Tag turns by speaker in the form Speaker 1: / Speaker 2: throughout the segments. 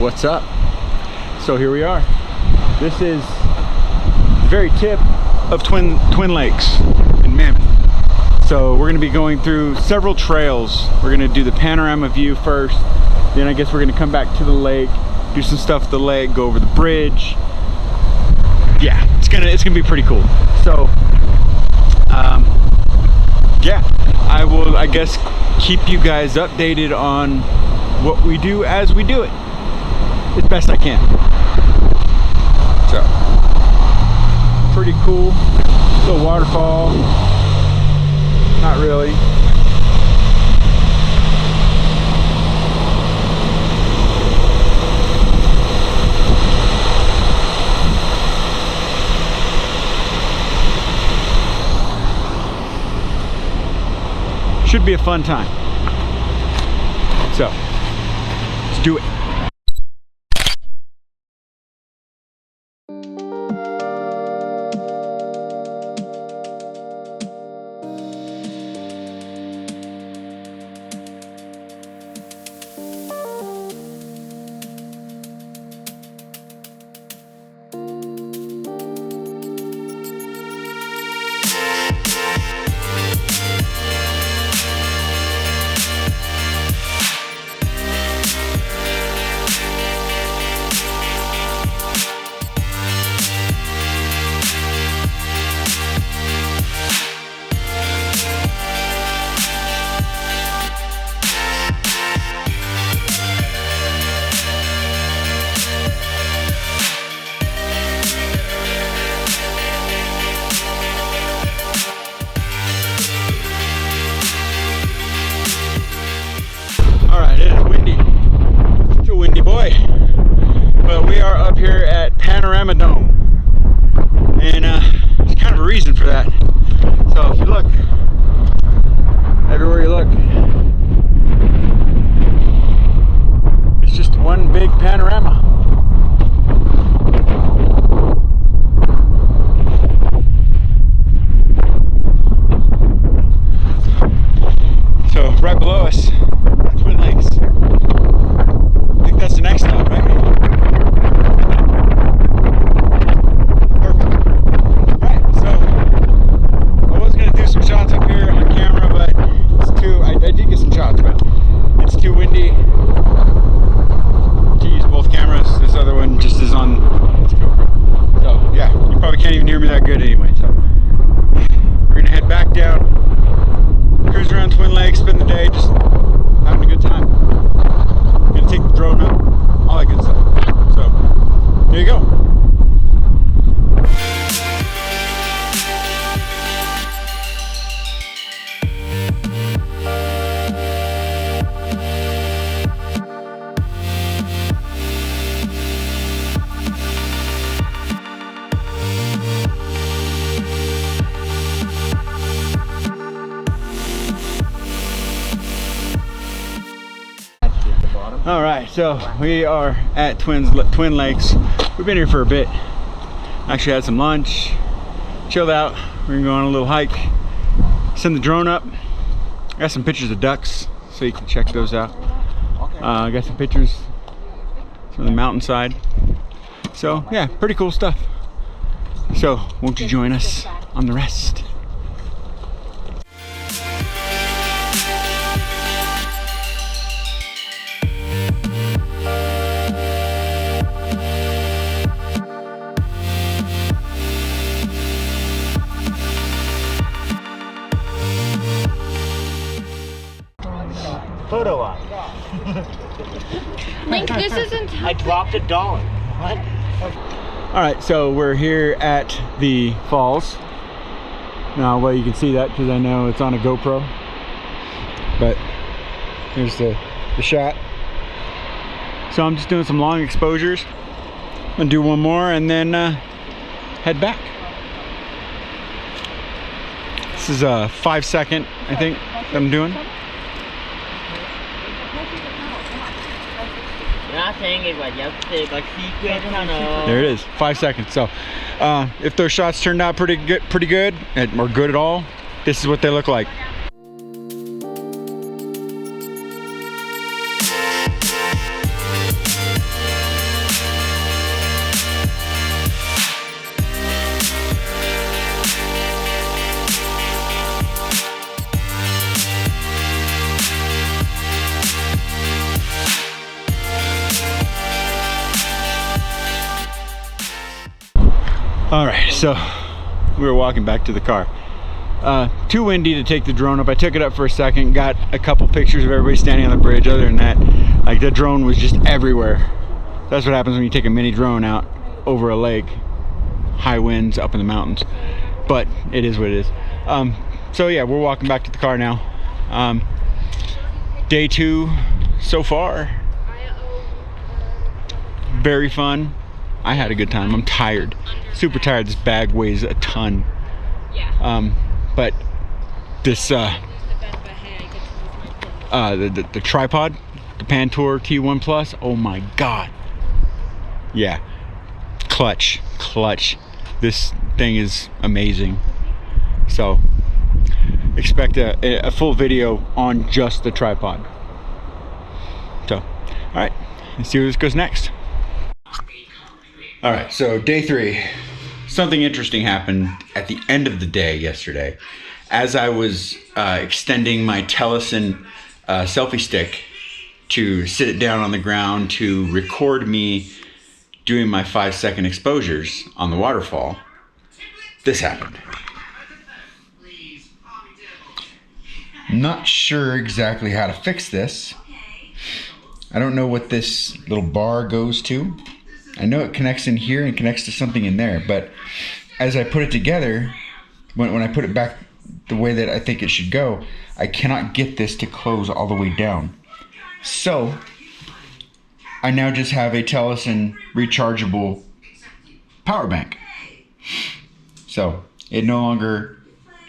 Speaker 1: What's up? So here we are. This is the very tip of Twin Lakes in Mammoth. So we're going to be going through several trails. We're going to do the panorama view first. Then I guess we're going to come back to the lake, do some stuff at the lake, go over the bridge. Yeah, it's gonna be pretty cool. So yeah, I will, I guess, keep you guys updated on what we do as we do it as best I can. So pretty cool. Little waterfall. Not really. Should be a fun time. So let's do it. But we are up here at Panorama Dome, and there's kind of a reason for that. So if you look, everywhere you look, it's just one big panorama. So right below us, Twin Lakes. I think that's the next stop, right? All right, so we are at Twin Lakes. We've been here for a bit. Actually had some lunch, chilled out. We're gonna go on a little hike, send the drone up. I got some pictures of ducks, so you can check those out. I got some pictures from the mountainside. So yeah, pretty cool stuff. So won't you join us on the rest?
Speaker 2: Photo op.
Speaker 3: Link, this isn't.
Speaker 2: I dropped $1. What?
Speaker 1: All right, so we're here at the falls. Now, well, you can see that because I know it's on a GoPro. But here's the shot. So I'm just doing some long exposures. I'm gonna do one more and then head back. This is a 5-second, I think, that I'm doing. There it is, 5 seconds. So if those shots turned out pretty good or good at all, this is what they look like. All right, so we were walking back to the car. Too windy to take the drone up. I took it up for a second, got a couple pictures of everybody standing on the bridge. Other than that, like, the drone was just everywhere. That's what happens when you take a mini drone out over a lake. High winds up in the mountains, but it is what it is. So yeah, we're walking back to the car now. Day 2 so far. Very fun. I had a good time. I'm tired, super tired. This bag weighs a ton. But this the tripod, the Pantour T1 Plus, oh my god. Yeah, clutch. This thing is amazing. So expect a full video on just the tripod. So, all right, let's see where this goes next. All right, so day 3. Something interesting happened at the end of the day yesterday. As I was extending my Tellison selfie stick to sit it down on the ground to record me doing my 5-second exposures on the waterfall, this happened. Not sure exactly how to fix this. I don't know what this little bar goes to. I know it connects in here and connects to something in there, but as I put it together, when I put it back the way that I think it should go, I cannot get this to close all the way down. So I now just have a Tellison rechargeable power bank. So it no longer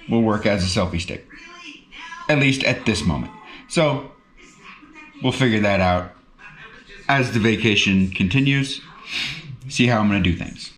Speaker 1: will work as a selfie stick, at least at this moment. So we'll figure that out as the vacation continues. See how I'm going to do things.